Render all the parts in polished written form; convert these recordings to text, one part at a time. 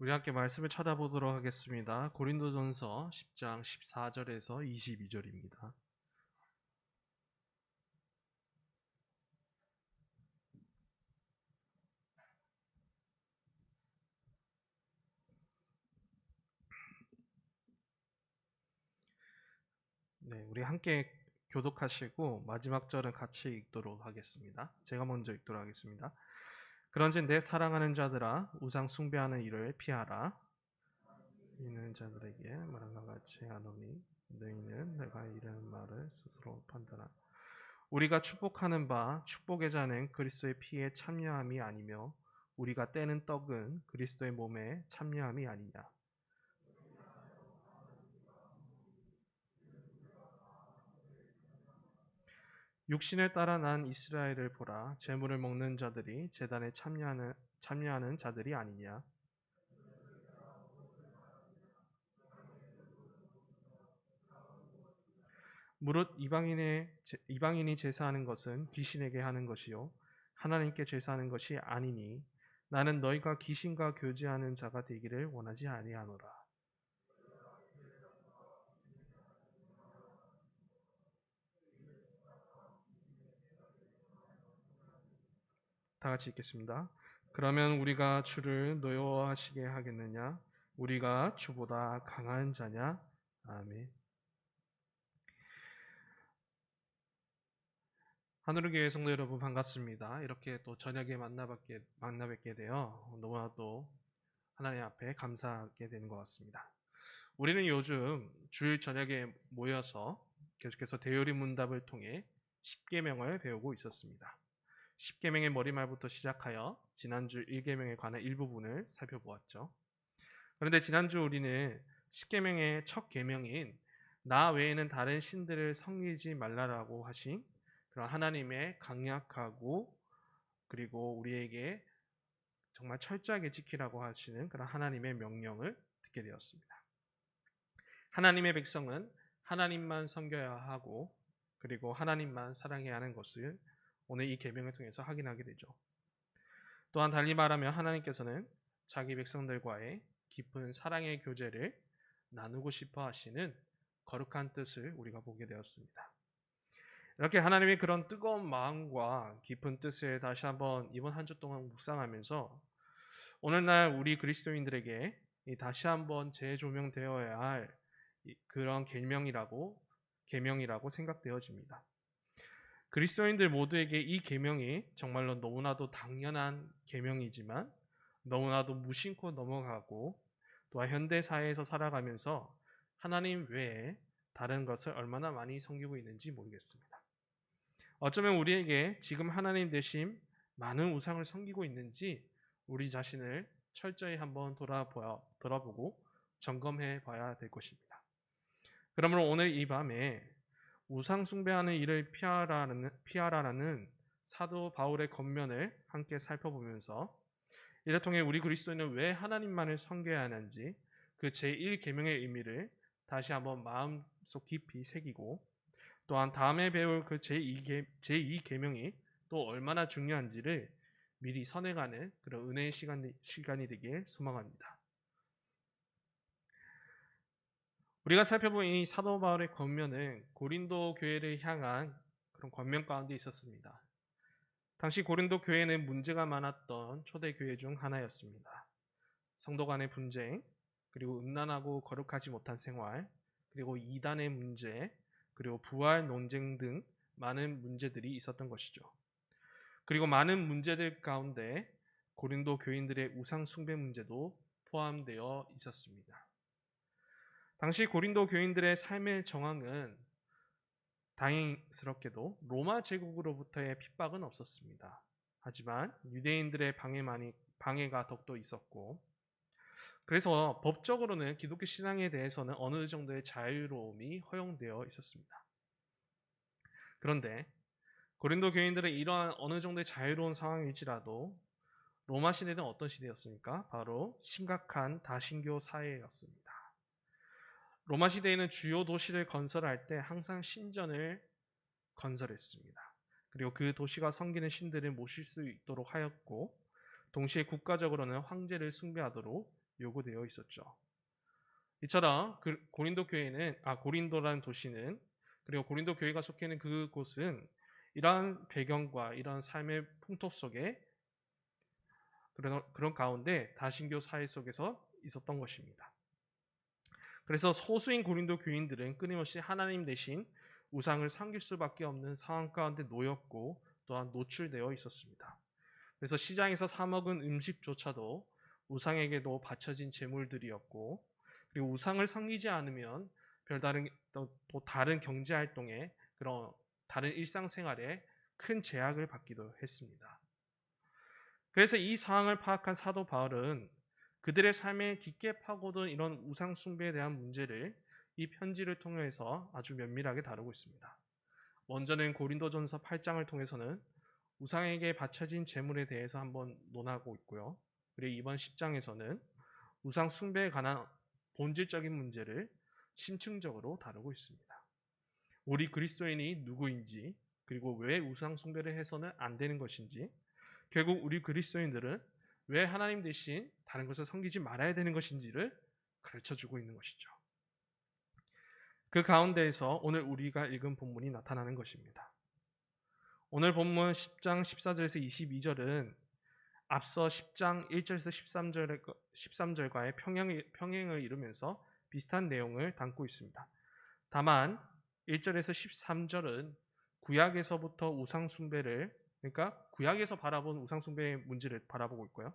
우리 함께 말씀을 찾아보도록 하겠습니다. 고린도전서 10장 14절에서 22절입니다. 네, 우리 함께 교독하시고 마지막 절은 같이 읽도록 하겠습니다. 제가 먼저 읽도록 하겠습니다. 그런즉 내 사랑하는 자들아 우상 숭배하는 일을 피하라. 이는 자들에게 말한 것 같이 하노니 너희는 내가 이르는 말을 스스로 판단하라. 우리가 축복하는 바 축복의 자는 그리스도의 피에 참여함이 아니며 우리가 떼는 떡은 그리스도의 몸에 참여함이 아니냐. 육신을 따라 난 이스라엘을 보라. 제물을 먹는 자들이 제단에 참여하는 자들이 아니냐. 무릇 이방인이 제사하는 것은 귀신에게 하는 것이요 하나님께 제사하는 것이 아니니 나는 너희가 귀신과 교제하는 자가 되기를 원하지 아니하노라. 다 같이 읽겠습니다. 그러면 우리가 주를 노여워하시게 하겠느냐? 우리가 주보다 강한 자냐? 아멘. 하늘교회 성도 여러분 반갑습니다. 이렇게 또 저녁에 만나뵙게 되어 너무나도 하나님 앞에 감사하게 되는 것 같습니다. 우리는 요즘 주일 저녁에 모여서 계속해서 대요리 문답을 통해 십계명을 배우고 있었습니다. 십계명의 머리말부터 시작하여 지난주 1계명에 관한 일부분을 살펴보았죠. 그런데 지난주 우리는 십계명의 첫 계명인 나 외에는 다른 신들을 섬기지 말라라고 하신 그런 하나님의 강약하고 그리고 우리에게 정말 철저하게 지키라고 하시는 그런 하나님의 명령을 듣게 되었습니다. 하나님의 백성은 하나님만 섬겨야 하고 그리고 하나님만 사랑해야 하는 것을 오늘 이 계명을 통해서 확인하게 되죠. 또한 달리 말하면 하나님께서는 자기 백성들과의 깊은 사랑의 교제를 나누고 싶어 하시는 거룩한 뜻을 우리가 보게 되었습니다. 이렇게 하나님의 그런 뜨거운 마음과 깊은 뜻을 다시 한번 이번 한 주 동안 묵상하면서 오늘날 우리 그리스도인들에게 다시 한번 재조명되어야 할 그런 계명이라고 생각되어집니다. 그리스도인들 모두에게 이 계명이 정말로 너무나도 당연한 계명이지만 너무나도 무심코 넘어가고 또한 현대 사회에서 살아가면서 하나님 외에 다른 것을 얼마나 많이 섬기고 있는지 모르겠습니다. 어쩌면 우리에게 지금 하나님 대신 많은 우상을 섬기고 있는지 우리 자신을 철저히 한번 돌아보고 점검해 봐야 될 것입니다. 그러므로 오늘 이 밤에 우상 숭배하는 일을 피하라는 사도 바울의 권면을 함께 살펴보면서 이를 통해 우리 그리스도인은 왜 하나님만을 섬겨야 하는지 그 제1계명의 의미를 다시 한번 마음속 깊이 새기고 또한 다음에 배울 그 제2계명이 또 얼마나 중요한지를 미리 선회가는 그런 은혜의 시간이 되길 소망합니다. 우리가 살펴본 이 사도 바울의 권면은 고린도 교회를 향한 그런 권면 가운데 있었습니다. 당시 고린도 교회는 문제가 많았던 초대 교회 중 하나였습니다. 성도 간의 분쟁, 그리고 음란하고 거룩하지 못한 생활, 그리고 이단의 문제, 그리고 부활 논쟁 등 많은 문제들이 있었던 것이죠. 그리고 많은 문제들 가운데 고린도 교인들의 우상 숭배 문제도 포함되어 있었습니다. 당시 고린도 교인들의 삶의 정황은 다행스럽게도 로마 제국으로부터의 핍박은 없었습니다. 하지만 유대인들의 방해가 더욱더 있었고 그래서 법적으로는 기독교 신앙에 대해서는 어느 정도의 자유로움이 허용되어 있었습니다. 그런데 고린도 교인들은 이러한 어느 정도의 자유로운 상황일지라도 로마 시대는 어떤 시대였습니까? 바로 심각한 다신교 사회였습니다. 로마 시대에는 주요 도시를 건설할 때 항상 신전을 건설했습니다. 그리고 그 도시가 섬기는 신들을 모실 수 있도록 하였고 동시에 국가적으로는 황제를 숭배하도록 요구되어 있었죠. 이처럼 고린도 교회는 고린도라는 도시는 그리고 고린도 교회가 속해 있는 그곳은 이러한 배경과 이러한 삶의 풍토 속에 그런 가운데 다신교 사회 속에서 있었던 것입니다. 그래서 소수인 고린도 교인들은 끊임없이 하나님 대신 우상을 섬길 수밖에 없는 상황 가운데 놓였고 또한 노출되어 있었습니다. 그래서 시장에서 사 먹은 음식조차도 우상에게도 바쳐진 제물들이었고, 그리고 우상을 섬기지 않으면 별다른 또 다른 경제 활동에 그런 다른 일상생활에 큰 제약을 받기도 했습니다. 그래서 이 상황을 파악한 사도 바울은 그들의 삶에 깊게 파고든 이런 우상 숭배에 대한 문제를 이 편지를 통해서 아주 면밀하게 다루고 있습니다. 먼저는 고린도전서 8장을 통해서는 우상에게 바쳐진 제물에 대해서 한번 논하고 있고요. 그리고 이번 10장에서는 우상 숭배에 관한 본질적인 문제를 심층적으로 다루고 있습니다. 우리 그리스도인이 누구인지, 그리고 왜 우상 숭배를 해서는 안 되는 것인지, 결국 우리 그리스도인들은 왜 하나님 대신 다른 것을 섬기지 말아야 되는 것인지를 가르쳐주고 있는 것이죠. 그 가운데에서 오늘 우리가 읽은 본문이 나타나는 것입니다. 오늘 본문 10장 14절에서 22절은 앞서 10장 1절에서 13절과의 평행을 이루면서 비슷한 내용을 담고 있습니다. 다만 1절에서 13절은 구약에서부터 우상 숭배를, 그러니까 구약에서 바라본 우상 숭배의 문제를 바라보고 있고요.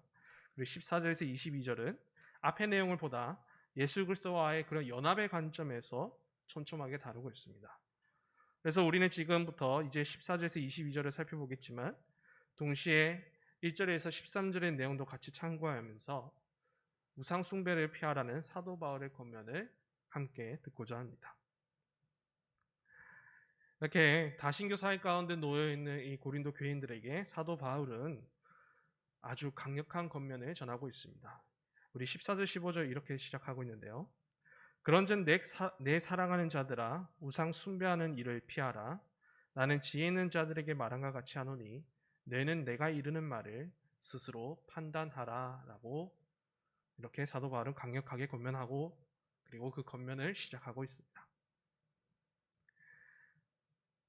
그리고 14절에서 22절은 앞의 내용을 보다 예수 그리스도와의 그런 연합의 관점에서 촘촘하게 다루고 있습니다. 그래서 우리는 지금부터 이제 14절에서 22절을 살펴보겠지만 동시에 1절에서 13절의 내용도 같이 참고하면서 우상 숭배를 피하라는 사도 바울의 권면을 함께 듣고자 합니다. 이렇게 다신교 사회 가운데 놓여 있는 이 고린도 교인들에게 사도 바울은 아주 강력한 권면을 전하고 있습니다. 우리 14절 15절 이렇게 시작하고 있는데요. 그런즉 내 사랑하는 자들아 우상 숭배하는 일을 피하라. 나는 지혜 있는 자들에게 말한 것 같이 하노니 너는 내가 이르는 말을 스스로 판단하라 라고 이렇게 사도 바울은 강력하게 권면하고 그리고 그 권면을 시작하고 있습니다.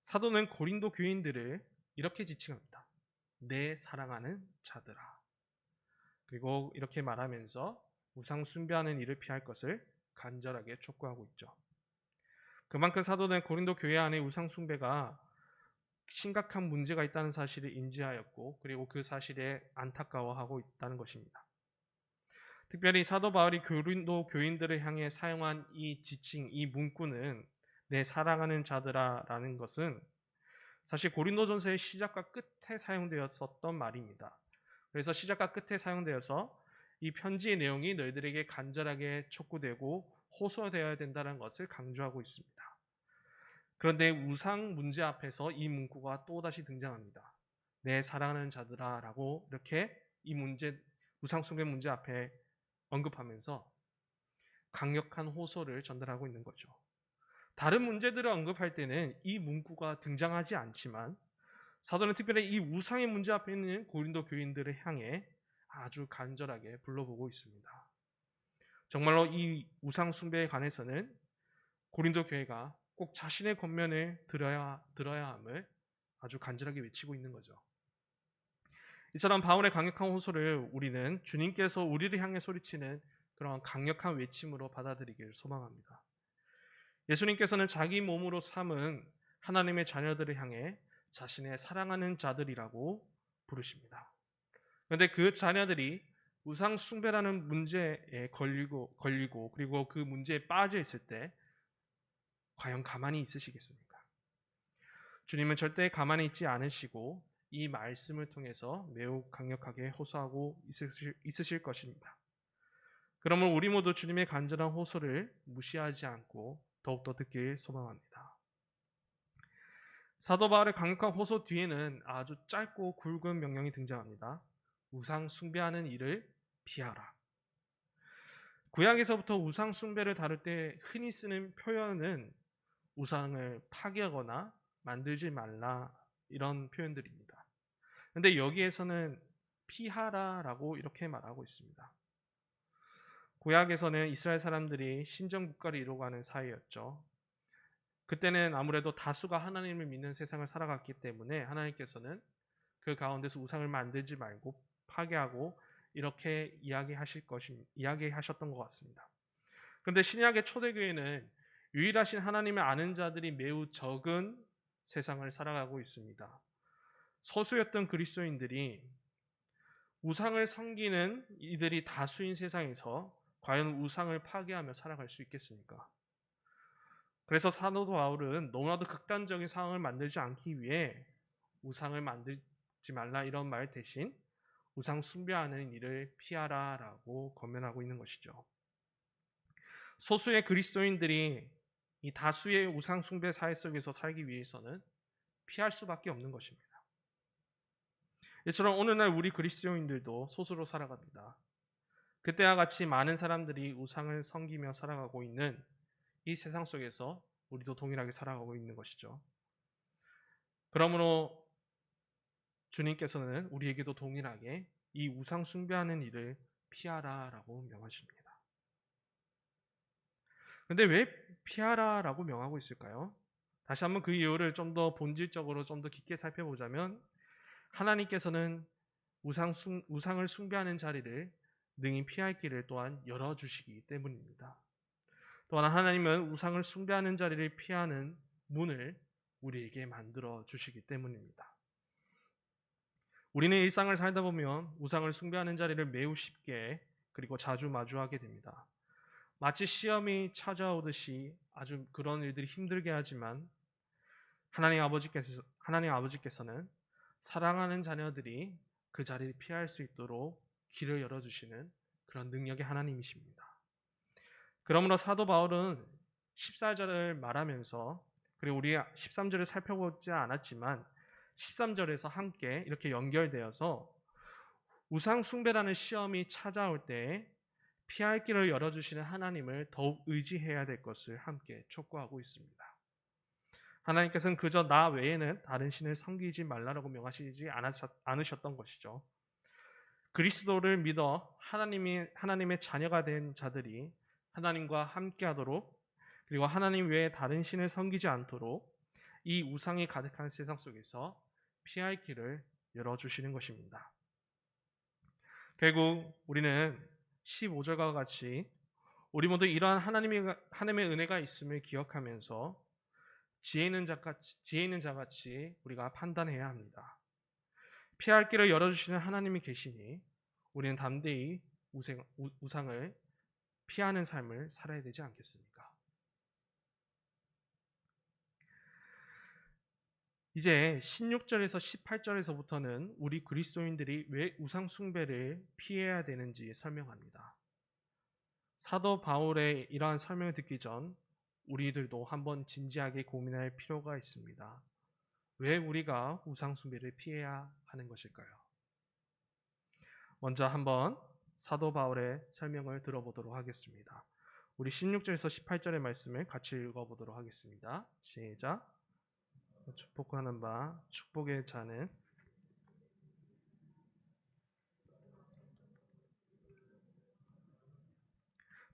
사도는 고린도 교인들을 이렇게 지칭합니다. 내 사랑하는 자들아. 그리고 이렇게 말하면서 우상 숭배하는 일을 피할 것을 간절하게 촉구하고 있죠. 그만큼 사도는 고린도 교회 안에 우상 숭배가 심각한 문제가 있다는 사실을 인지하였고 그리고 그 사실에 안타까워하고 있다는 것입니다. 특별히 사도 바울이 고린도 교인들을 향해 사용한 이 지칭, 이 문구는 내 사랑하는 자들아 라는 것은 사실 고린도전서의 시작과 끝에 사용되었었던 말입니다. 그래서 시작과 끝에 사용되어서 이 편지의 내용이 너희들에게 간절하게 촉구되고 호소되어야 된다는 것을 강조하고 있습니다. 그런데 우상 문제 앞에서 이 문구가 또다시 등장합니다. 내 사랑하는 자들아 라고 이렇게 이 문제, 우상 숭배 문제 앞에 언급하면서 강력한 호소를 전달하고 있는 거죠. 다른 문제들을 언급할 때는 이 문구가 등장하지 않지만 사도는 특별히 이 우상의 문제 앞에 있는 고린도 교인들을 향해 아주 간절하게 불러보고 있습니다. 정말로 이 우상 숭배에 관해서는 고린도 교회가 꼭 자신의 권면을 들어야 함을 아주 간절하게 외치고 있는 거죠. 이처럼 바울의 강력한 호소를 우리는 주님께서 우리를 향해 소리치는 그런 강력한 외침으로 받아들이기를 소망합니다. 예수님께서는 자기 몸으로 삼은 하나님의 자녀들을 향해 자신의 사랑하는 자들이라고 부르십니다. 그런데 그 자녀들이 우상 숭배라는 문제에 걸리고 그리고 그 문제에 빠져 있을 때 과연 가만히 있으시겠습니까? 주님은 절대 가만히 있지 않으시고 이 말씀을 통해서 매우 강력하게 호소하고 있으실 것입니다. 그러면 우리 모두 주님의 간절한 호소를 무시하지 않고 더욱더 듣길 소망합니다. 사도 바울의 강력한 호소 뒤에는 아주 짧고 굵은 명령이 등장합니다. 우상 숭배하는 일을 피하라. 구약에서부터 우상 숭배를 다룰 때 흔히 쓰는 표현은 우상을 파괴하거나 만들지 말라 이런 표현들입니다. 그런데 여기에서는 피하라라고 이렇게 말하고 있습니다. 구약에서는 이스라엘 사람들이 신정 국가를 이루어가는 사회였죠. 그때는 아무래도 다수가 하나님을 믿는 세상을 살아갔기 때문에 하나님께서는 그 가운데서 우상을 만들지 말고 파괴하고 이렇게 이야기하셨던 것 같습니다. 그런데 신약의 초대교회는 유일하신 하나님을 아는 자들이 매우 적은 세상을 살아가고 있습니다. 소수였던 그리스도인들이 우상을 섬기는 이들이 다수인 세상에서 과연 우상을 파괴하며 살아갈 수 있겠습니까? 그래서 사도 바울은 너무나도 극단적인 상황을 만들지 않기 위해 우상을 만들지 말라 이런 말 대신 우상 숭배하는 일을 피하라라고 권면하고 있는 것이죠. 소수의 그리스도인들이 이 다수의 우상 숭배 사회 속에서 살기 위해서는 피할 수밖에 없는 것입니다. 이처럼 오늘날 우리 그리스도인들도 소수로 살아갑니다. 그때와 같이 많은 사람들이 우상을 섬기며 살아가고 있는 이 세상 속에서 우리도 동일하게 살아가고 있는 것이죠. 그러므로 주님께서는 우리에게도 동일하게 이 우상 숭배하는 일을 피하라라고 명하십니다. 근데 왜 피하라라고 명하고 있을까요? 다시 한번 그 이유를 좀 더 본질적으로 좀 더 깊게 살펴보자면 하나님께서는 우상을 숭배하는 자리를 능히 피할 길을 또한 열어주시기 때문입니다. 또한 하나님은 우상을 숭배하는 자리를 피하는 문을 우리에게 만들어 주시기 때문입니다. 우리는 일상을 살다 보면 우상을 숭배하는 자리를 매우 쉽게 그리고 자주 마주하게 됩니다. 마치 시험이 찾아오듯이 아주 그런 일들이 힘들게 하지만 하나님 아버지께서는 사랑하는 자녀들이 그 자리를 피할 수 있도록 길을 열어주시는 그런 능력의 하나님이십니다. 그러므로 사도 바울은 14절을 말하면서 그리고 우리 13절을 살펴보지 않았지만 13절에서 함께 이렇게 연결되어서 우상 숭배라는 시험이 찾아올 때 피할 길을 열어주시는 하나님을 더욱 의지해야 될 것을 함께 촉구하고 있습니다. 하나님께서는 그저 나 외에는 다른 신을 섬기지 말라라고 명하시지 않으셨던 것이죠. 그리스도를 믿어 하나님의 자녀가 된 자들이 하나님과 함께하도록 그리고 하나님 외에 다른 신을 섬기지 않도록 이 우상이 가득한 세상 속에서 피할 길을 열어주시는 것입니다. 결국 우리는 15절과 같이 우리 모두 이러한 하나님의 은혜가 있음을 기억하면서 지혜 있는 자같이 우리가 판단해야 합니다. 피할 길을 열어주시는 하나님이 계시니 우리는 담대히 우상을 피하는 삶을 살아야 되지 않겠습니까? 이제 16절에서 18절에서부터는 우리 그리스도인들이 왜 우상 숭배를 피해야 되는지 설명합니다. 사도 바울의 이러한 설명을 듣기 전 우리들도 한번 진지하게 고민할 필요가 있습니다. 왜 우리가 우상 숭배를 피해야 하는 것일까요? 먼저 한번 사도 바울의 설명을 들어보도록 하겠습니다. 우리 16절에서 18절의 말씀을 같이 읽어보도록 하겠습니다. 시작. 축복하는 바 축복의 자는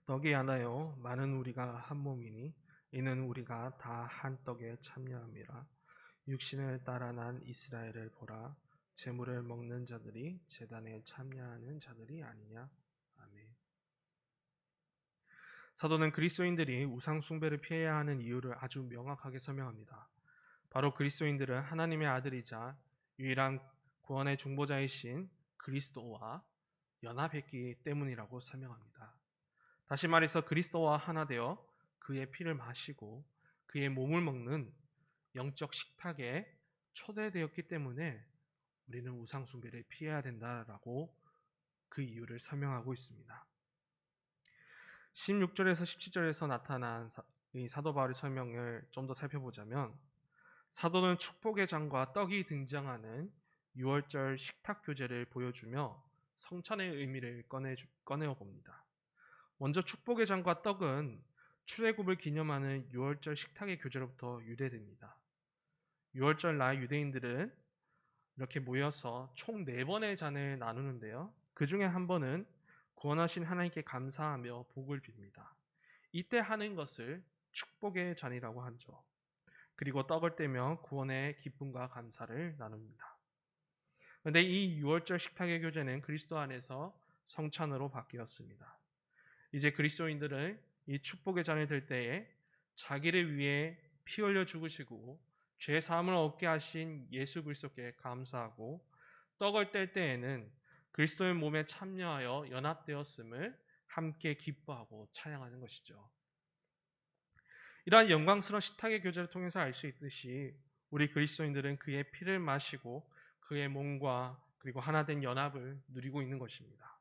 떡이 하나요 많은 우리가 한 몸이니 이는 우리가 다 한 떡에 참여함이라. 육신을 따라 난 이스라엘을 보라. 제물을 먹는 자들이 제단에 참여하는 자들이 아니냐. 아멘. 사도는 그리스도인들이 우상 숭배를 피해야 하는 이유를 아주 명확하게 설명합니다. 바로 그리스도인들은 하나님의 아들이자 유일한 구원의 중보자이신 그리스도와 연합했기 때문이라고 설명합니다. 다시 말해서 그리스도와 하나 되어 그의 피를 마시고 그의 몸을 먹는 영적 식탁에 초대되었기 때문에 우리는 우상 숭배를 피해야 된다라고 그 이유를 설명하고 있습니다. 16절에서 17절에서 나타난 사도 바울의 설명을 좀 더 살펴보자면 사도는 축복의 장과 떡이 등장하는 6월절 식탁 교제를 보여주며 성찬의 의미를 꺼내어 봅니다. 먼저 축복의 장과 떡은 출애굽을 기념하는 6월절 식탁의 교제로부터 유래됩니다. 6월절 날 유대인들은 이렇게 모여서 총 4번의 잔을 나누는데요. 그 중에 한 번은 구원하신 하나님께 감사하며 복을 빕니다. 이때 하는 것을 축복의 잔이라고 하죠. 그리고 떡을 떼며 구원의 기쁨과 감사를 나눕니다. 그런데 이 6월절 식탁의 교제는 그리스도 안에서 성찬으로 바뀌었습니다. 이제 그리스도인들은 이 축복의 잔을 들 때에 자기를 위해 피 흘려 죽으시고 죄 사함을 얻게 하신 예수 그리스도께 감사하고, 떡을 뗄 때에는 그리스도의 몸에 참여하여 연합되었음을 함께 기뻐하고 찬양하는 것이죠. 이러한 영광스러운 식탁의 교제를 통해서 알 수 있듯이 우리 그리스도인들은 그의 피를 마시고 그의 몸과 그리고 하나된 연합을 누리고 있는 것입니다.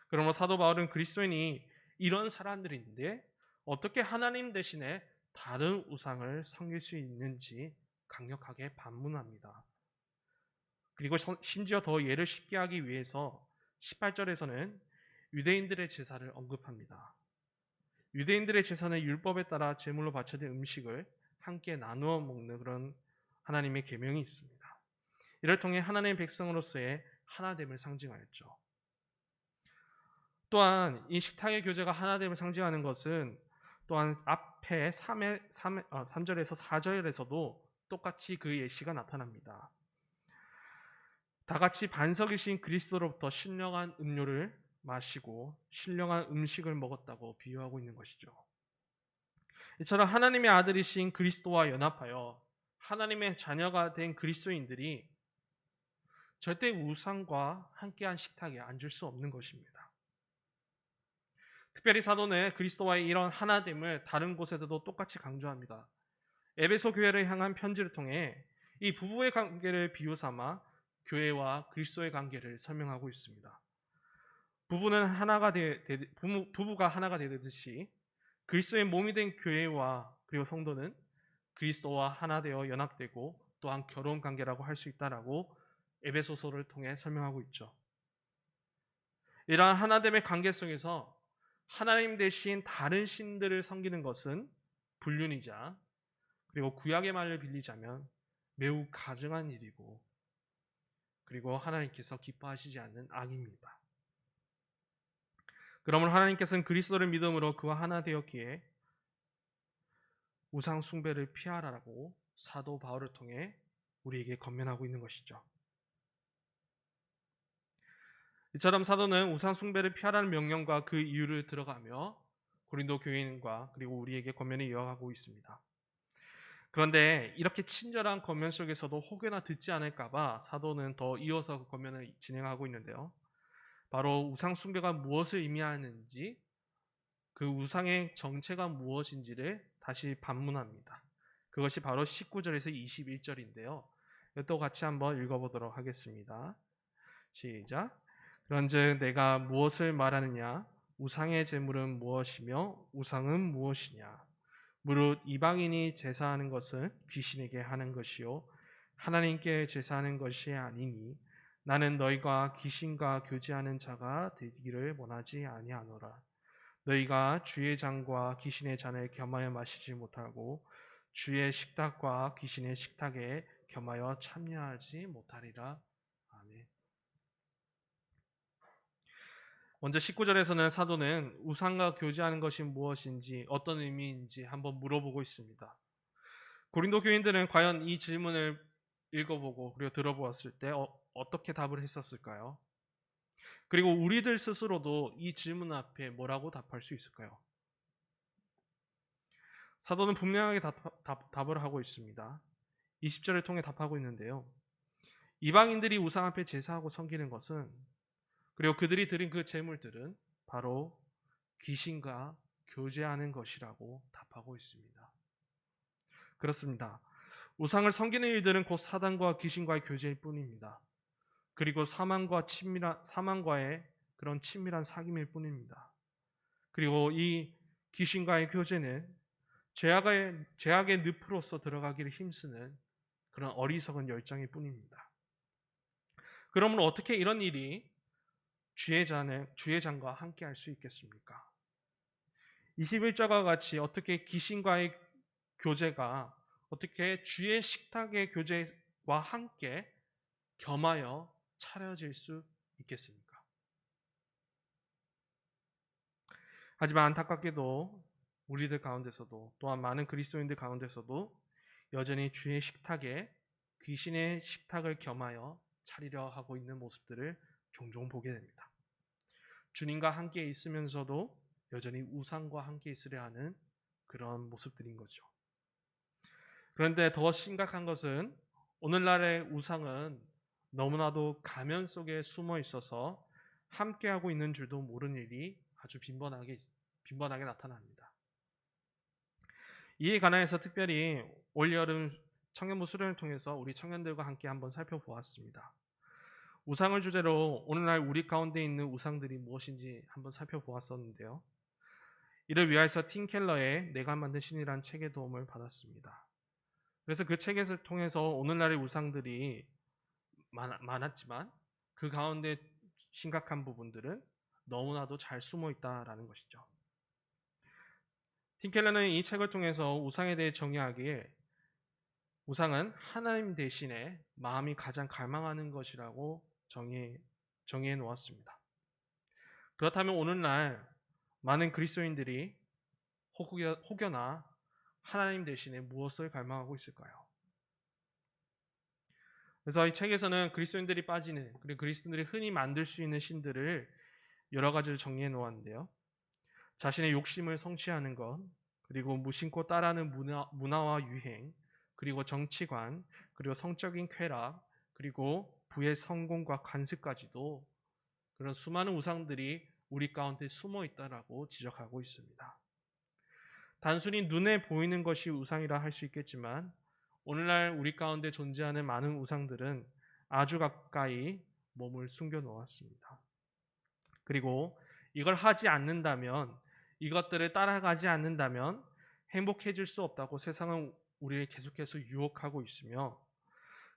그러므로 사도 바울은 그리스도인이 이런 사람들인데 어떻게 하나님 대신에 다른 우상을 섬길 수 있는지 강력하게 반문합니다. 그리고 심지어 더 예를 쉽게 하기 위해서 18절에서는 유대인들의 제사를 언급합니다. 유대인들의 제사는 율법에 따라 제물로 바쳐진 음식을 함께 나누어 먹는 그런 하나님의 계명이 있습니다. 이를 통해 하나님의 백성으로서의 하나됨을 상징하였죠. 또한 이 식탁의 교제가 하나됨을 상징하는 것은 또한 앞에 3절에서 4절에서도 똑같이 그 예시가 나타납니다. 다 같이 반석이신 그리스도로부터 신령한 음료를 마시고 신령한 음식을 먹었다고 비유하고 있는 것이죠. 이처럼 하나님의 아들이신 그리스도와 연합하여 하나님의 자녀가 된 그리스도인들이 절대 우상과 함께한 식탁에 앉을 수 없는 것입니다. 특별히 사도는 그리스도와의 이런 하나됨을 다른 곳에서도 똑같이 강조합니다. 에베소 교회를 향한 편지를 통해 이 부부의 관계를 비유 삼아 교회와 그리스도의 관계를 설명하고 있습니다. 부부가 하나가 되듯이 그리스도의 몸이 된 교회와 그리고 성도는 그리스도와 하나 되어 연합되고 또한 결혼 관계라고 할 수 있다라고 에베소서를 통해 설명하고 있죠. 이러한 하나됨의 관계 속에서 하나님 대신 다른 신들을 섬기는 것은 불륜이자, 그리고 구약의 말을 빌리자면 매우 가증한 일이고, 그리고 하나님께서 기뻐하시지 않는 악입니다. 그러므로 하나님께서는 그리스도를 믿음으로 그와 하나 되었기에 우상 숭배를 피하라고 사도 바울을 통해 우리에게 권면하고 있는 것이죠. 이처럼 사도는 우상 숭배를 피하라는 명령과 그 이유를 들어가며 고린도 교인과 그리고 우리에게 권면을 이어가고 있습니다. 그런데 이렇게 친절한 권면 속에서도 혹여나 듣지 않을까봐 사도는 더 이어서 그 권면을 진행하고 있는데요. 바로 우상 숭배가 무엇을 의미하는지, 그 우상의 정체가 무엇인지를 다시 반문합니다. 그것이 바로 19절에서 21절인데요. 또 같이 한번 읽어보도록 하겠습니다. 시작. 그런즉 내가 무엇을 말하느냐? 우상의 제물은 무엇이며 우상은 무엇이냐? 무릇 이방인이 제사하는 것은 귀신에게 하는 것이요 하나님께 제사하는 것이 아니니 나는 너희가 귀신과 교제하는 자가 되기를 원하지 아니하노라. 너희가 주의 잔과 귀신의 잔을 겸하여 마시지 못하고 주의 식탁과 귀신의 식탁에 겸하여 참여하지 못하리라. 아멘. 먼저 19절에서는 사도는 우상과 교제하는 것이 무엇인지, 어떤 의미인지 한번 물어보고 있습니다. 고린도 교인들은 과연 이 질문을 읽어보고 그리고 들어보았을 때 어떻게 답을 했었을까요? 그리고 우리들 스스로도 이 질문 앞에 뭐라고 답할 수 있을까요? 사도는 분명하게 답을 하고 있습니다. 20절을 통해 답하고 있는데요. 이방인들이 우상 앞에 제사하고 섬기는 것은, 그리고 그들이 드린 그 제물들은 바로 귀신과 교제하는 것이라고 답하고 있습니다. 그렇습니다. 우상을 섬기는 일들은 곧 사단과 귀신과의 교제일 뿐입니다. 그리고 사망과의 그런 친밀한 사귐일 뿐입니다. 그리고 이 귀신과의 교제는 죄악의 늪으로서 들어가기를 힘쓰는 그런 어리석은 열정일 뿐입니다. 그러므로 어떻게 이런 일이 주의 잔과 함께 할 수 있겠습니까? 21절과 같이 어떻게 귀신과의 교제가 어떻게 주의 식탁의 교제와 함께 겸하여 차려질 수 있겠습니까? 하지만 안타깝게도 우리들 가운데서도 또한 많은 그리스도인들 가운데서도 여전히 주의 식탁에 귀신의 식탁을 겸하여 차리려 하고 있는 모습들을 종종 보게 됩니다. 주님과 함께 있으면서도 여전히 우상과 함께 있으려 하는 그런 모습들인 거죠. 그런데 더 심각한 것은 오늘날의 우상은 너무나도 가면 속에 숨어 있어서 함께하고 있는 줄도 모르는 일이 아주 빈번하게 나타납니다. 이에 관하여서 특별히 올여름 청년부 수련을 통해서 우리 청년들과 함께 한번 살펴보았습니다. 우상을 주제로 오늘날 우리 가운데 있는 우상들이 무엇인지 한번 살펴보았었는데요. 이를 위하여서 팀 켈러의 내가 만든 신이라는 책의 도움을 받았습니다. 그래서 그 책을 통해서 오늘날의 우상들이 많았지만 그 가운데 심각한 부분들은 너무나도 잘 숨어 있다라는 것이죠. 팀 켈러는 이 책을 통해서 우상에 대해 정의하기에 우상은 하나님 대신에 마음이 가장 갈망하는 것이라고 정의해 놓았습니다. 그렇다면 오늘날 많은 그리스도인들이 혹여나 하나님 대신에 무엇을 갈망하고 있을까요? 그래서 이 책에서는 그리스도인들이 빠지는, 그리고 그리스도인들이 흔히 만들 수 있는 신들을 여러 가지를 정리해 놓았는데요. 자신의 욕심을 성취하는 것, 그리고 무심코 따르는 문화와 유행, 그리고 정치관, 그리고 성적인 쾌락, 그리고 부의 성공과 관습까지도 그런 수많은 우상들이 우리 가운데 숨어 있다라고 지적하고 있습니다. 단순히 눈에 보이는 것이 우상이라 할 수 있겠지만 오늘날 우리 가운데 존재하는 많은 우상들은 아주 가까이 몸을 숨겨 놓았습니다. 그리고 이걸 하지 않는다면, 이것들을 따라가지 않는다면 행복해질 수 없다고 세상은 우리를 계속해서 유혹하고 있으며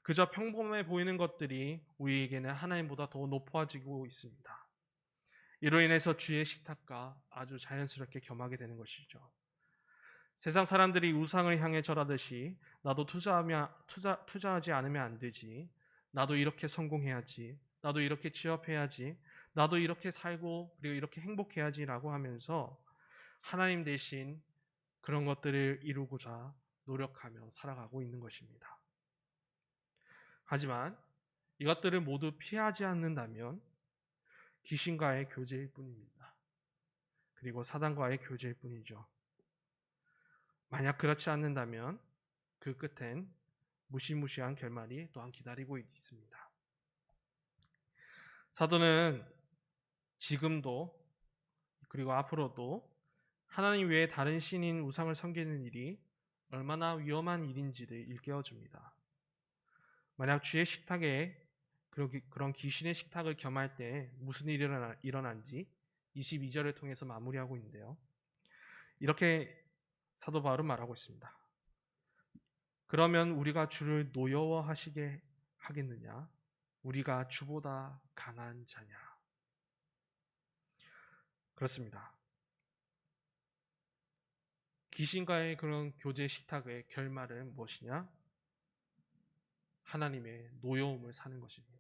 그저 평범해 보이는 것들이 우리에게는 하나님보다 더 높아지고 있습니다. 이로 인해서 주의 식탁과 아주 자연스럽게 겸하게 되는 것이죠. 세상 사람들이 우상을 향해 절하듯이 나도 투자하지 않으면 안 되지, 나도 이렇게 성공해야지, 나도 이렇게 취업해야지, 나도 이렇게 살고 그리고 이렇게 행복해야지라고 하면서 하나님 대신 그런 것들을 이루고자 노력하며 살아가고 있는 것입니다. 하지만 이것들을 모두 피하지 않는다면 귀신과의 교제일 뿐입니다. 그리고 사단과의 교제일 뿐이죠. 만약 그렇지 않는다면 그 끝엔 무시무시한 결말이 또한 기다리고 있습니다. 사도는 지금도 그리고 앞으로도 하나님 외에 다른 신인 우상을 섬기는 일이 얼마나 위험한 일인지를 일깨워줍니다. 만약 주의 식탁에 그런 귀신의 식탁을 겸할 때 무슨 일이 일어난지 22절을 통해서 마무리하고 있는데요. 이렇게 사도 바울은 말하고 있습니다. 그러면 우리가 주를 노여워하시게 하겠느냐? 우리가 주보다 강한 자냐? 그렇습니다. 귀신과의 그런 교제 식탁의 결말은 무엇이냐? 하나님의 노여움을 사는 것입니다.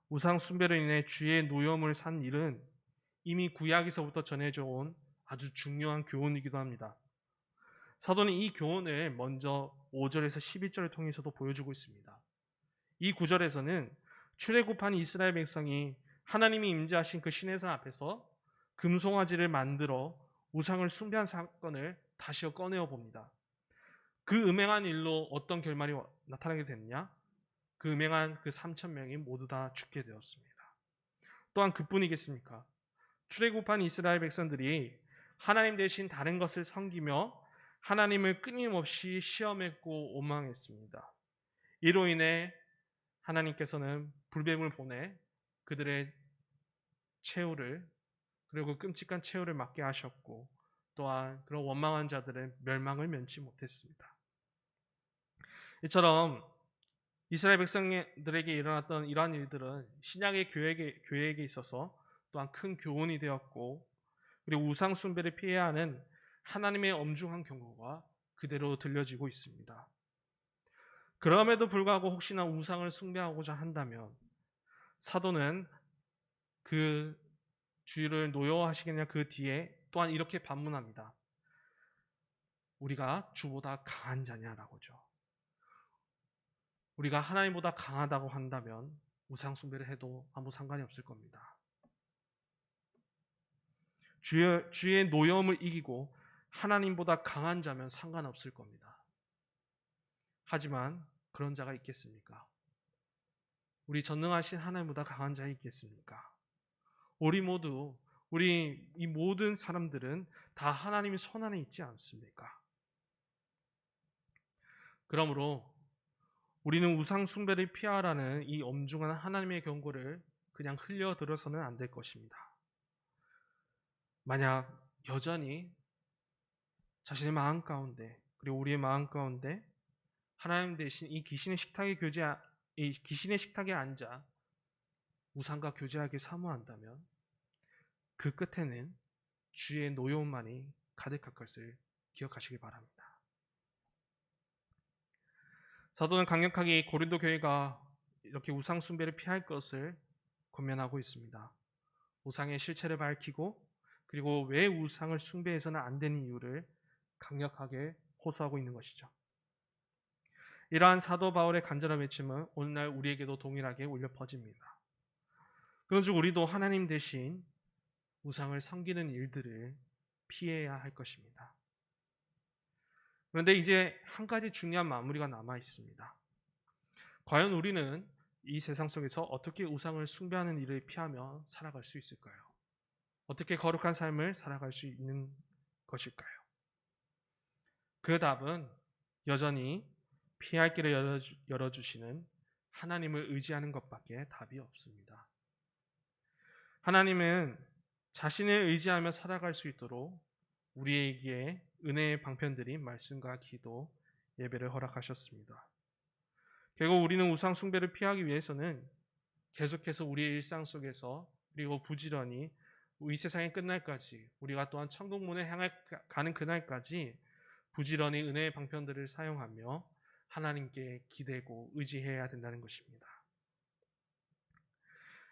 우상 숭배로 인해 주의 노여움을 산 일은 이미 구약에서부터 전해져 온 아주 중요한 교훈이기도 합니다. 사도는 이 교훈을 먼저 5절에서 11절을 통해서도 보여주고 있습니다. 이 9절에서는 출애굽한 이스라엘 백성이 하나님이 임재하신 그 시내산 앞에서 금송아지를 만들어 우상을 숭배한 사건을 다시 꺼내어 봅니다. 그 음행한 일로 어떤 결말이 나타나게 됐냐? 그 음행한 그 3,000명이 모두 다 죽게 되었습니다. 또한 그뿐이겠습니까? 출애굽한 이스라엘 백성들이 하나님 대신 다른 것을 섬기며 하나님을 끊임없이 시험했고 오망했습니다. 이로 인해 하나님께서는 불뱀을 보내 그들의 최후를, 그리고 끔찍한 최후를 맞게 하셨고 또한 그런 원망한 자들의 멸망을 면치 못했습니다. 이처럼 이스라엘 백성들에게 일어났던 이러한 일들은 신약의 교회에게 있어서 또한 큰 교훈이 되었고, 그리고 우상 숭배를 피해야 하는 하나님의 엄중한 경고가 그대로 들려지고 있습니다. 그럼에도 불구하고 혹시나 우상을 숭배하고자 한다면 사도는 그 주를 노여워하시겠냐 그 뒤에 또한 이렇게 반문합니다. 우리가 주보다 강한 자냐라고죠. 우리가 하나님보다 강하다고 한다면 우상 숭배를 해도 아무 상관이 없을 겁니다. 주의 노여움을 이기고 하나님보다 강한 자면 상관없을 겁니다. 하지만 그런 자가 있겠습니까? 우리 전능하신 하나님보다 강한 자가 있겠습니까? 우리 이 모든 사람들은 다 하나님의 손 안에 있지 않습니까? 그러므로 우리는 우상 숭배를 피하라는 이 엄중한 하나님의 경고를 그냥 흘려들어서는 안 될 것입니다. 만약 여전히 자신의 마음 가운데 그리고 우리의 마음 가운데 하나님 대신 이 귀신의 식탁에 앉아 우상과 교제하기 사모한다면 그 끝에는 주의 노여움만이 가득할 것을 기억하시기 바랍니다. 사도는 강력하게 고린도 교회가 이렇게 우상 숭배를 피할 것을 권면하고 있습니다. 우상의 실체를 밝히고 그리고 왜 우상을 숭배해서는 안 되는 이유를 강력하게 호소하고 있는 것이죠. 이러한 사도 바울의 간절한 외침은 오늘날 우리에게도 동일하게 울려 퍼집니다. 그런즉 우리도 하나님 대신 우상을 섬기는 일들을 피해야 할 것입니다. 그런데 이제 한 가지 중요한 마무리가 남아 있습니다. 과연 우리는 이 세상 속에서 어떻게 우상을 숭배하는 일을 피하며 살아갈 수 있을까요? 어떻게 거룩한 삶을 살아갈 수 있는 것일까요? 그 답은 여전히 피할 길을 열어주시는 하나님을 의지하는 것밖에 답이 없습니다. 하나님은 자신을 의지하며 살아갈 수 있도록 우리에게 은혜의 방편들인 말씀과 기도, 예배를 허락하셨습니다. 결국 우리는 우상 숭배를 피하기 위해서는 계속해서 우리의 일상 속에서 그리고 부지런히 이 세상이 끝날까지 우리가 또한 천국문에 향해 가는 그날까지 부지런히 은혜의 방편들을 사용하며 하나님께 기대고 의지해야 된다는 것입니다.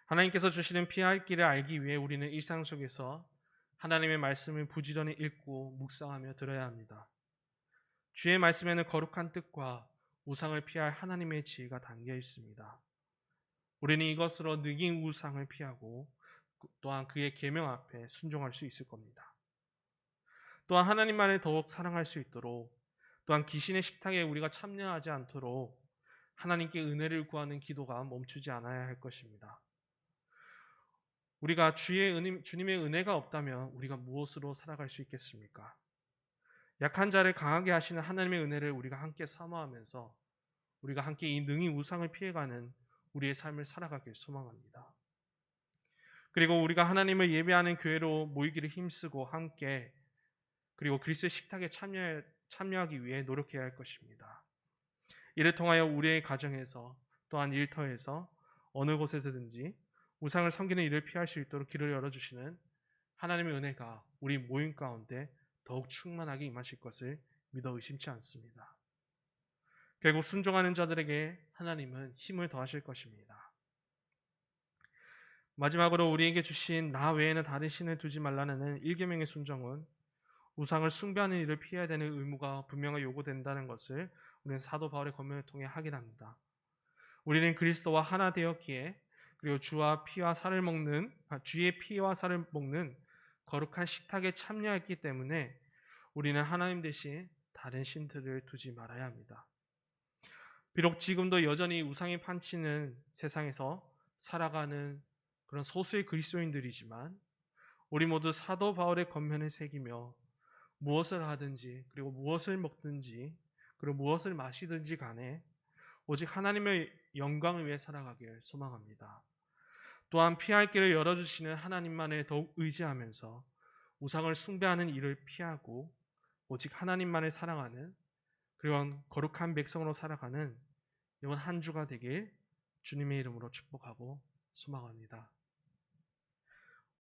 하나님께서 주시는 피할 길을 알기 위해 우리는 일상 속에서 하나님의 말씀을 부지런히 읽고 묵상하며 들어야 합니다. 주의 말씀에는 거룩한 뜻과 우상을 피할 하나님의 지혜가 담겨 있습니다. 우리는 이것으로 능히 우상을 피하고 또한 그의 계명 앞에 순종할 수 있을 겁니다. 또한 하나님만을 더욱 사랑할 수 있도록 또한 귀신의 식탁에 우리가 참여하지 않도록 하나님께 은혜를 구하는 기도가 멈추지 않아야 할 것입니다. 우리가 주님의 은혜가 없다면 우리가 무엇으로 살아갈 수 있겠습니까? 약한 자를 강하게 하시는 하나님의 은혜를 우리가 함께 사모하면서 우리가 함께 이 능히 우상을 피해가는 우리의 삶을 살아가길 소망합니다. 그리고 우리가 하나님을 예배하는 교회로 모이기를 힘쓰고 함께 그리고 그리스도의 식탁에 참여하기 위해 노력해야 할 것입니다. 이를 통하여 우리의 가정에서 또한 일터에서 어느 곳에서든지 우상을 섬기는 일을 피할 수 있도록 길을 열어주시는 하나님의 은혜가 우리 모임 가운데 더욱 충만하게 임하실 것을 믿어 의심치 않습니다. 결국 순종하는 자들에게 하나님은 힘을 더하실 것입니다. 마지막으로 우리에게 주신 나 외에는 다른 신을 두지 말라는 1계명의 순종은 우상을 숭배하는 일을 피해야 되는 의무가 분명히 요구된다는 것을 우리는 사도 바울의 권면을 통해 확인합니다. 우리는 그리스도와 하나 되었기에 그리고 주의 피와 살을 먹는 거룩한 식탁에 참여했기 때문에 우리는 하나님 대신 다른 신들을 두지 말아야 합니다. 비록 지금도 여전히 우상이 판치는 세상에서 살아가는 그런 소수의 그리스도인들이지만 우리 모두 사도 바울의 권면을 새기며 무엇을 하든지 그리고 무엇을 먹든지 그리고 무엇을 마시든지 간에 오직 하나님의 영광을 위해 살아가길 소망합니다. 또한 피할 길을 열어주시는 하나님만을 더욱 의지하면서 우상을 숭배하는 일을 피하고 오직 하나님만을 사랑하는 그런 거룩한 백성으로 살아가는 이번 한 주가 되길 주님의 이름으로 축복하고 소망합니다.